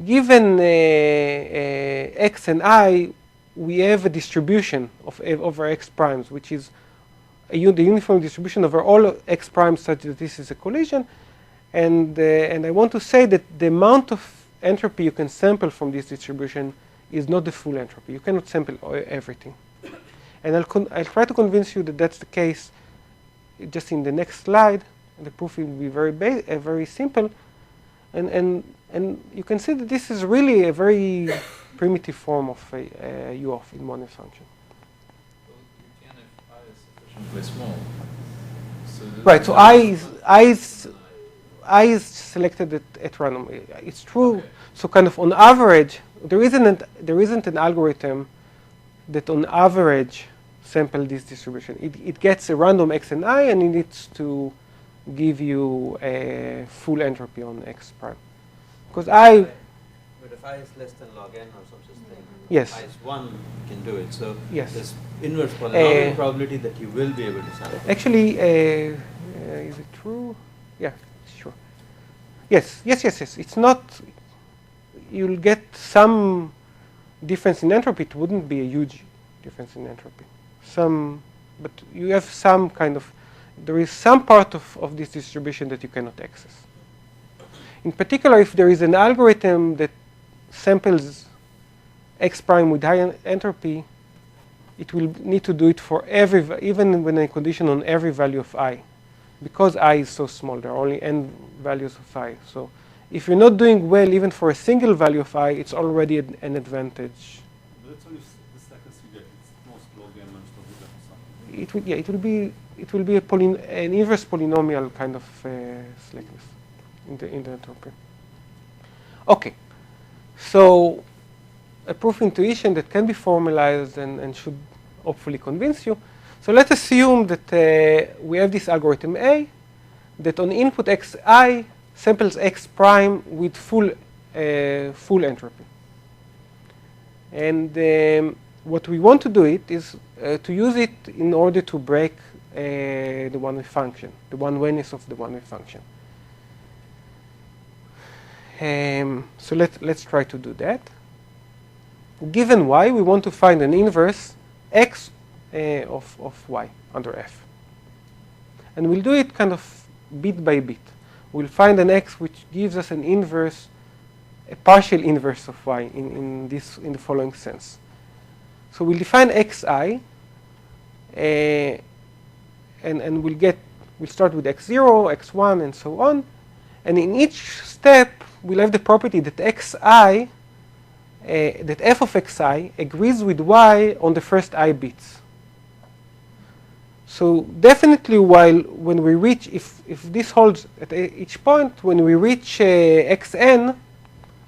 Given x and I, we have a distribution of over x primes, which is the uniform distribution over all x primes such that this is a collision. And I want to say that the amount of entropy you can sample from this distribution is not the full entropy. You cannot sample everything. And I'll try to convince you that that's the case just in the next slide. And the proof will be very simple. And you can see that this is really a very primitive form of a U of in one function. Well, you can if I is sufficiently small. So right. So I is selected at random. It's true. Okay. So kind of on average, there isn't an algorithm that on average sample this distribution. It gets a random x and I, and it needs to give you a full entropy on x prime. Because I... But if I is less than log n or some such thing, yes. I is 1 can do it. So yes. There's inverse polynomial probability that you will be able to sample. Actually, is it true? Yeah, sure. Yes. It's not... You'll get some difference in entropy. It wouldn't be a huge difference in entropy. But you have some kind of... There is some part of this distribution that you cannot access. In particular, if there is an algorithm that samples x prime with high entropy, it will need to do it for even when a condition on every value of I. Because I is so small, there are only n values of I. So if you're not doing well even for a single value of I, it's already an advantage. But that's only the slackness you get. It's most log n minus log n or something. It will be an inverse polynomial kind of slackness in the entropy. Okay, So a proof intuition that can be formalized and should hopefully convince you. So let's assume that we have this algorithm A that on input xi samples x prime with full entropy. And what we want to do it is to use it in order to break the one-way function, the one-wayness of the one-way function. So let's try to do that. Given y, we want to find an inverse x of y under f. And we'll do it kind of bit by bit. We'll find an x which gives us an inverse, a partial inverse of y in the following sense. So we'll define xi, and we'll start with x0, x1, and so on. And in each step, we'll have the property that xi, that f of xi agrees with y on the first I bits. So definitely, when we reach, if this holds at each point, when we reach xn,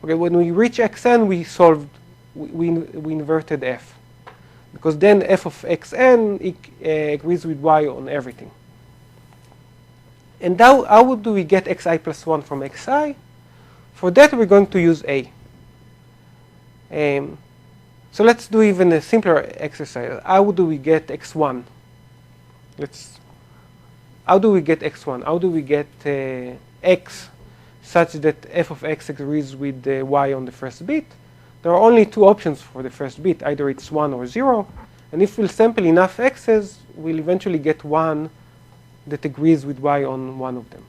okay, when we reach xn, we inverted f, because then f of xn agrees with y on everything. And now, how do we get xi plus 1 from xi? For that, we're going to use a. So let's do even a simpler exercise. How do we get x1? How do we get x1? How do we get x such that f of x agrees with y on the first bit? There are only two options for the first bit. Either it's 1 or 0. And if we'll sample enough x's, we'll eventually get 1 that agrees with y on one of them.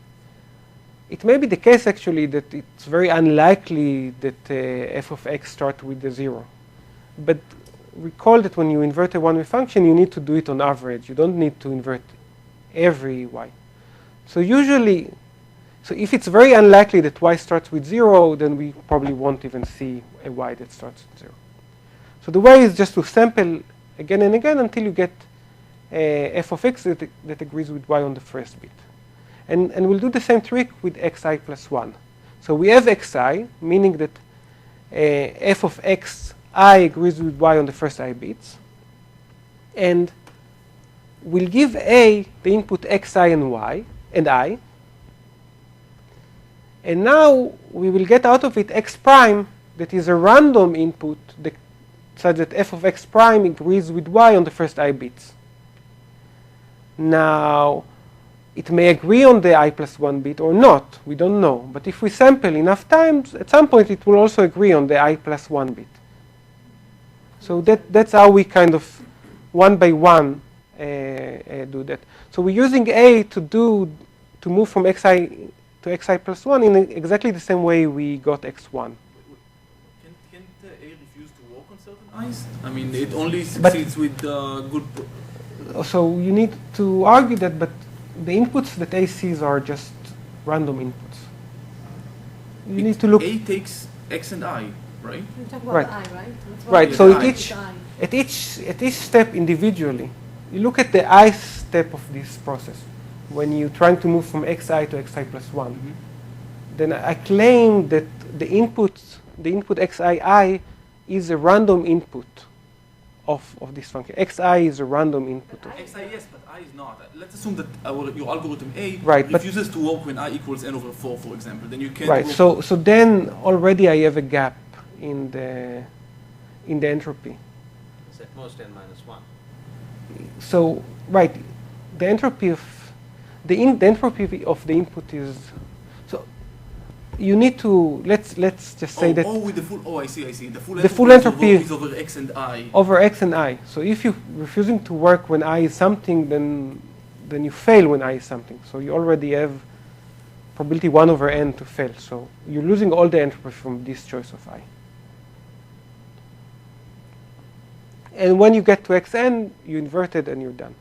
It may be the case, actually, that it's very unlikely that f of x starts with a 0. But recall that when you invert a one-way function, you need to do it on average. You don't need to invert every y. So usually, if it's very unlikely that y starts with 0, then we probably won't even see a y that starts with 0. So the way is just to sample again and again until you get f of x that agrees with y on the first bit. And we'll do the same trick with xi plus 1. So we have xi, meaning that f of xi agrees with y on the first I bits. And we'll give a the input xi and y and I. And now we will get out of it x prime that is a random input such that f of x prime agrees with y on the first I bits. Now, it may agree on the I plus 1 bit or not. We don't know. But if we sample enough times, at some point it will also agree on the I plus 1 bit. So that's how we kind of one by one do that. So we're using A to move from xi to xi plus 1 in exactly the same way we got x1. Can't A refuse to work on certain I's? I mean, it only succeeds with good... So you need to argue that, but the inputs that A sees are just random inputs. You need to look... A takes x and I, right? We're talking about Right. the I, right? That's Right, why so it's at each step individually, you look at the I step of this process. When you're trying to move from xi to xi plus 1, then I claim that the input xii is a random input of this function. Xi is a random input. Xi, yes, but I is not. Let's assume that your algorithm A Right, refuses to work when I equals n over 4, for example. Then you can't Right. work. So then already I have a gap in the entropy. It's at most n minus 1. So right, the entropy of the entropy of the input is, so you need to let's just say that with the full. Oh, I see. The full entropy is over x and I. over x and I. So if you're refusing to work when I is something, then you fail when I is something. So you already have probability 1 over n to fail. So you're losing all the entropy from this choice of I. And when you get to xn, you invert it and you're done.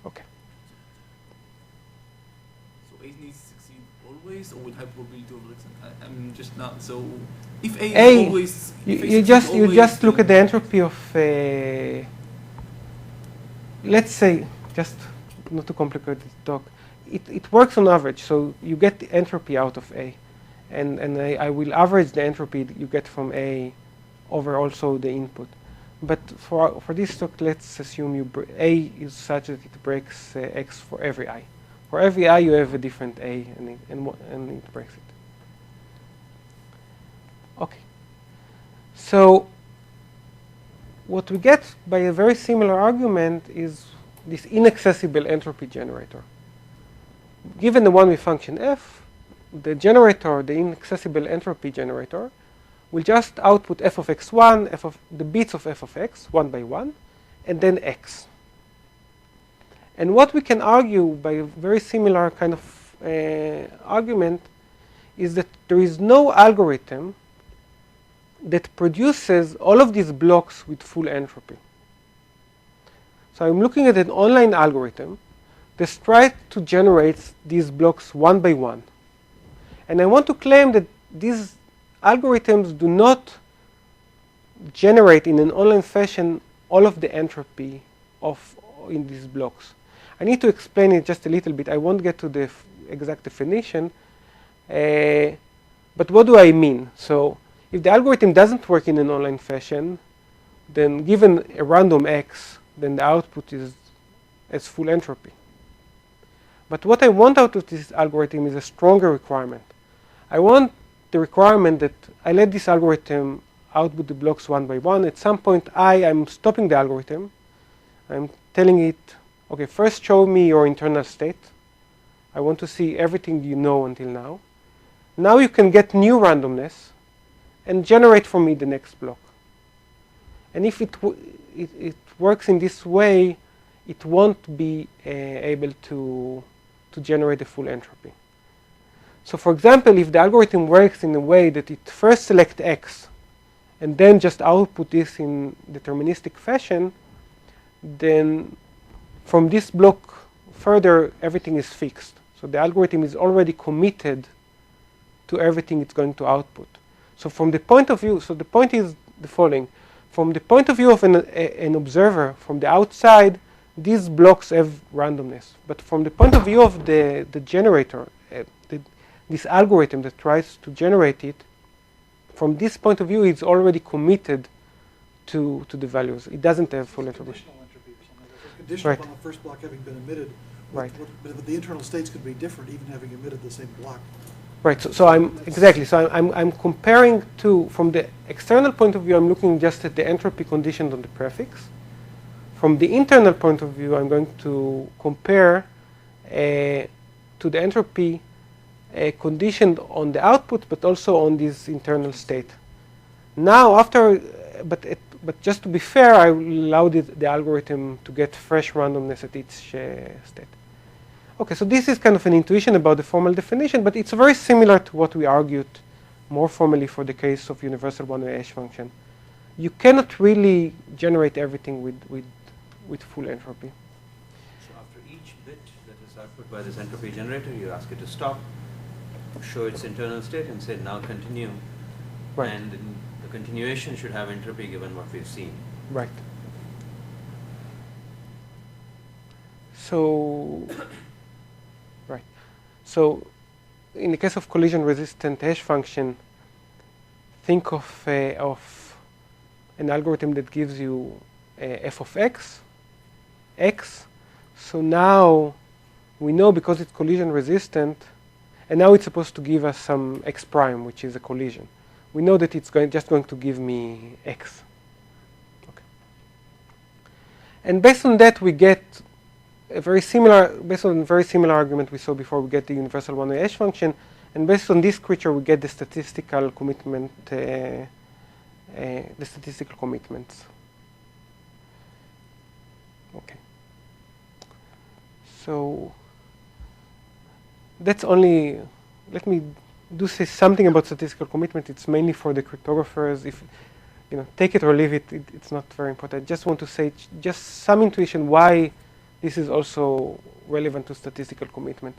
Okay. So A needs to succeed always, or with high probability over x. I'm just not. So if A A, is always, you just look at the entropy of. Let's say, just not to complicate the talk, it works on average. So you get the entropy out of A, and I will average the entropy you get from A over also the input. But for this talk, let's assume A is such that it breaks X for every I. For every I, you have a different A, and it breaks it. Okay. So what we get by a very similar argument is this inaccessible entropy generator. Given the one-way function f, the generator, the inaccessible entropy generator, will just output f of x1, the bits of f of x, one by one, and then x. And what we can argue by a very similar kind of argument is that there is no algorithm that produces all of these blocks with full entropy. So I'm looking at an online algorithm that tries to generate these blocks one by one. And I want to claim that these algorithms do not generate in an online fashion all of the entropy in these blocks. I need to explain it just a little bit. I won't get to the exact definition. But what do I mean? So if the algorithm doesn't work in an online fashion, then given a random x, then the output is full entropy. But what I want out of this algorithm is a stronger requirement. I want the requirement that I let this algorithm output the blocks one by one. At some point, I'm stopping the algorithm. I'm telling it, okay, first show me your internal state. I want to see everything you know until now. Now you can get new randomness and generate for me the next block. And if it works in this way, it won't be able to generate the full entropy. So for example, if the algorithm works in a way that it first selects x and then just output this in deterministic fashion, then from this block further, everything is fixed. So the algorithm is already committed to everything it's going to output. So from the point of view, so the point is the following. From the point of view of an observer from the outside, these blocks have randomness. But from the point of view of the generator, this algorithm that tries to generate it, from this point of view, it's already committed to the values. It doesn't have full entropy. Conditional entropy or something. It's conditional Right. upon the first block having been emitted. Right. But the internal states could be different even having emitted the same block. Right. So I'm comparing to, from the external point of view, I'm looking just at the entropy conditioned on the prefix. From the internal point of view, I'm going to compare to the entropy conditioned on the output, but also on this internal state. Now, but just to be fair, I allowed the algorithm to get fresh randomness at each state. Okay, so this is kind of an intuition about the formal definition, but it's very similar to what we argued more formally for the case of universal one-way hash function. You cannot really generate everything with full entropy. So after each bit that is output by this entropy generator, you ask it to stop, show its internal state, and say now continue. Right. And the continuation should have entropy given what we've seen. Right. So, right. So, in the case of collision-resistant hash function, think of an algorithm that gives you f of x. So now we know because it's collision-resistant, and now it's supposed to give us some x prime, which is a collision. We know that it's just going to give me x. Okay. And based on that, we get a very similar, based on a very similar argument we saw before, we get the universal one-way hash function. And based on this creature, we get the statistical commitment, the statistical commitments. Okay. So that's only, let me say something about statistical commitment. It's mainly for the cryptographers. If, take it or leave it, it's not very important. I just want to say just some intuition why this is also relevant to statistical commitment.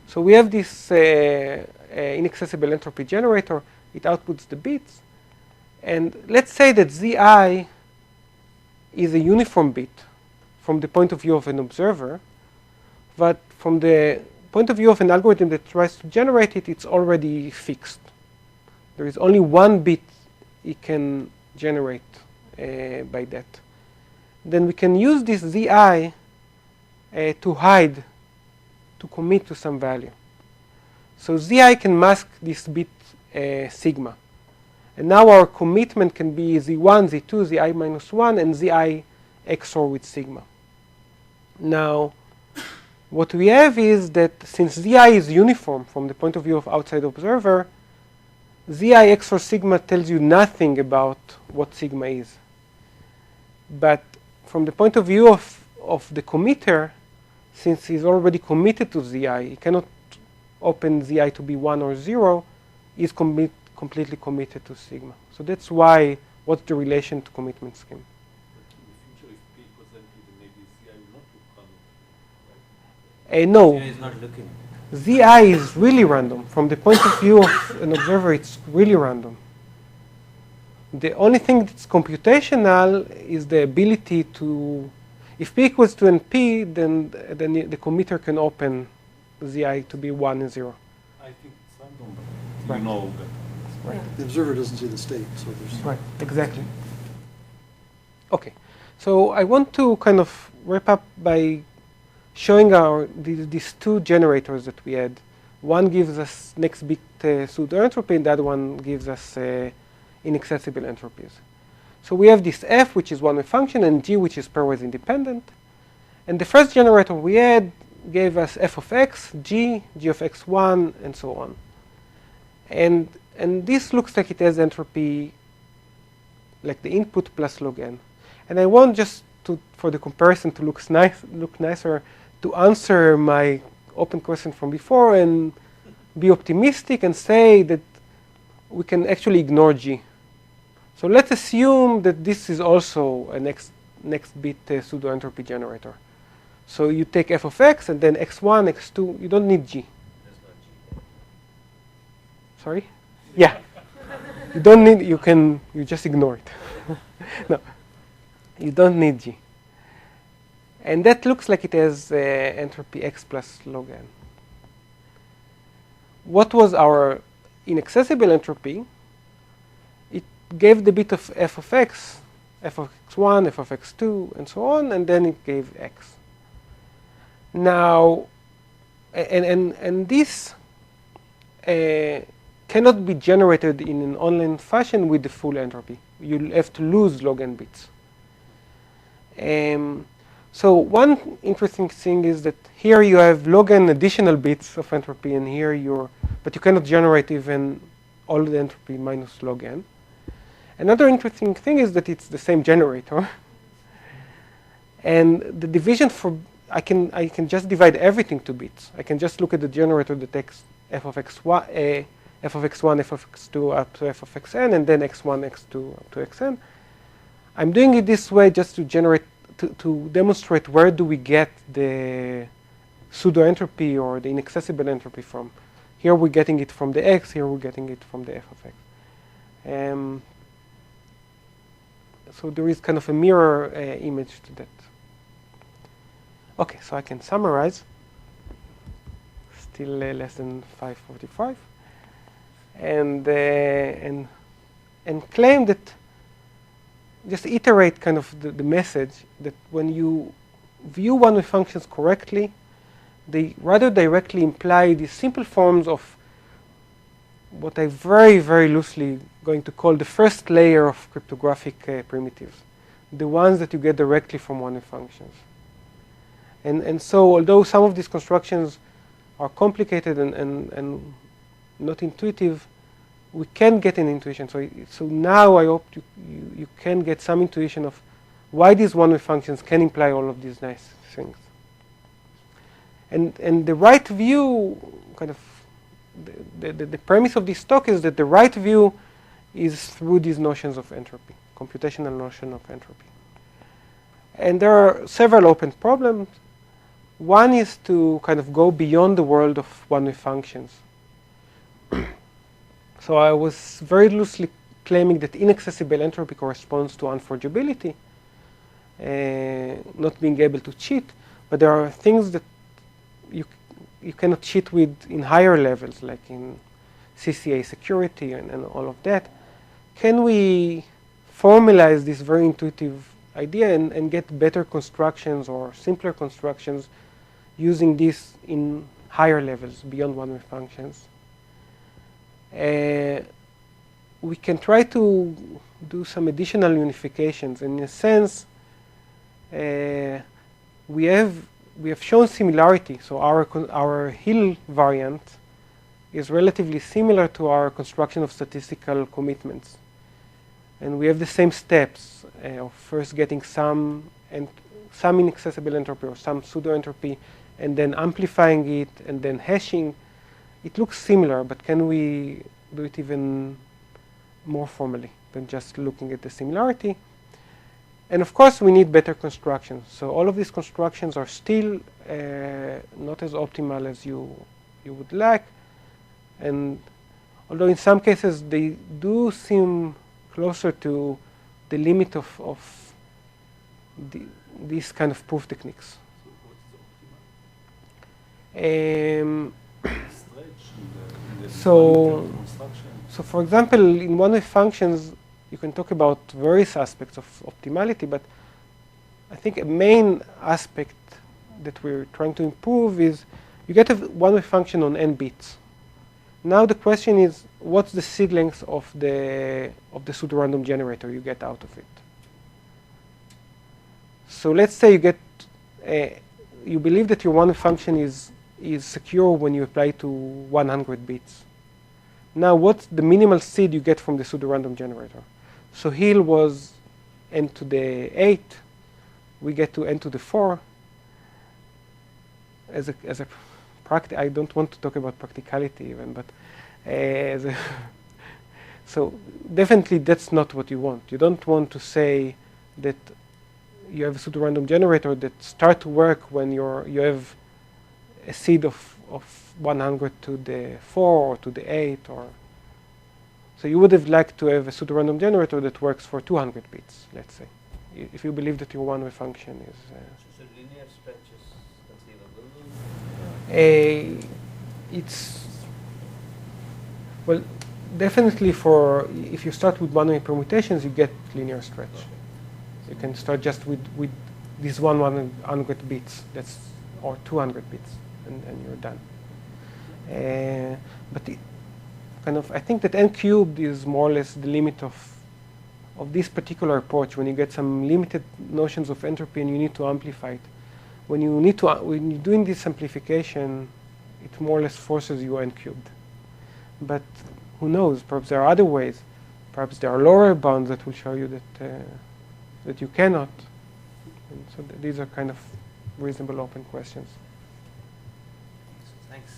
So we have this inaccessible entropy generator. It outputs the bits. And let's say that Zi is a uniform bit from the point of view of an observer. But from the point of view of an algorithm that tries to generate it, it's already fixed. There is only one bit it can generate by that. Then we can use this Zi to hide, to commit to some value. So Zi can mask this bit sigma. And now our commitment can be Z1, Z2, Zi minus 1, and Zi XOR with sigma. Now, what we have is that since Zi is uniform from the point of view of outside observer, Zi XOR sigma tells you nothing about what sigma is. But from the point of view of the committer, since he's already committed to Zi, he cannot open Zi to be 1 or 0, he's completely committed to sigma. So that's why, what's the relation to commitment scheme? In the future, if P equals NP, then maybe Zi will not look random, right? No. Zi is not looking. Zi is really random. From the point of view of an observer, it's really random. The only thing that's computational is the ability to, if P equals to NP, then the committer can open Zi to be 1 and 0. I think it's random, but Right. you know that. Right. The observer doesn't see the state, so there's. Right, exactly. Okay, so I want to kind of wrap up by showing these two generators that we had. One gives us next bit pseudo-entropy, and the other one gives us inaccessible entropies. So we have this f, which is one-way function, and g, which is pairwise independent. And the first generator we had gave us f of x, g, g of x1, and so on. And this looks like it has entropy like the input plus log n. And I want just to, for the comparison to look nicer, to answer my open question from before and be optimistic and say that we can actually ignore g. So let's assume that this is also a next bit pseudo-entropy generator. So you take f of x and then x1, x2, you don't need g. Sorry? Yeah. You don't need, you just ignore it. No, you don't need g. And that looks like it has entropy x plus log n. What was our inaccessible entropy? It gave the bit of f of x, f of x1, f of x2, and so on, and then it gave x. Now, and this cannot be generated in an online fashion with the full entropy. You'll have to lose log n bits. So one interesting thing is that here you have log n additional bits of entropy, and here but you cannot generate even all the entropy minus log n. Another interesting thing is that it's the same generator. And the division for, I can just divide everything to bits. I can just look at the generator that takes f of x1, f of x1, f of x2 up to f of xn, and then x1, x2 up to xn. I'm doing it this way just to generate, to demonstrate where do we get the pseudo-entropy or the inaccessible entropy from. Here we're getting it from the x, here we're getting it from the f of x. So there is kind of a mirror image to that. Okay, so I can summarize. Still less than 5:45. And claim that, just iterate kind of the message that when you view one-way functions correctly, they rather directly imply these simple forms of what I very, very loosely going to call the first layer of cryptographic primitives, the ones that you get directly from one-way functions. And so although some of these constructions are complicated and not intuitive, we can get an intuition. So now I hope you can get some intuition of why these one-way functions can imply all of these nice things. And the right view, kind of the premise of this talk is that the right view is through these notions of entropy, computational notion of entropy. And there are several open problems. One is to kind of go beyond the world of one-way functions. So I was very loosely claiming that inaccessible entropy corresponds to unforgeability, not being able to cheat. But there are things that you cannot cheat with in higher levels, like in CCA security and all of that. Can we formalize this very intuitive idea and get better constructions or simpler constructions using this in higher levels beyond one-way functions? We can try to do some additional unifications. In a sense, we have shown similarity. So our Hill variant is relatively similar to our construction of statistical commitments. And we have the same steps of first getting some inaccessible entropy or some pseudo-entropy, and then amplifying it, and then hashing. It looks similar, but can we do it even more formally than just looking at the similarity? And of course, we need better constructions. So all of these constructions are still not as optimal as you would like. And although in some cases they do seem closer to the limit of these kind of proof techniques. So for example, in one-way functions, you can talk about various aspects of optimality, but I think a main aspect that we're trying to improve is you get a one-way function on n bits. Now the question is, what's the seed length of the pseudorandom generator you get out of it? So let's say you believe that your one-way function is secure when you apply to 100 bits. Now, what's the minimal seed you get from the pseudorandom generator? So Hill was n to the 8. We get to n to the 4. I don't want to talk about practicality even, but so definitely that's not what you want. You don't want to say that you have a pseudorandom generator that start to work when you have a seed of 100 to the 4 or to the 8, or so you would have liked to have a pseudorandom generator that works for 200 bits, let's say, if you believe that your one-way function is. So linear stretch is conceivable. It's well, definitely for if you start with one-way permutations, you get linear stretch. You can start just with this 100 bits, or 200 bits, and you're done. But I think that n cubed is more or less the limit of this particular approach. When you get some limited notions of entropy and you need to amplify it, when you're doing this amplification, it more or less forces you n cubed. But who knows? Perhaps there are other ways. Perhaps there are lower bounds that will show you that you cannot. And so these are kind of reasonable open questions. Thanks.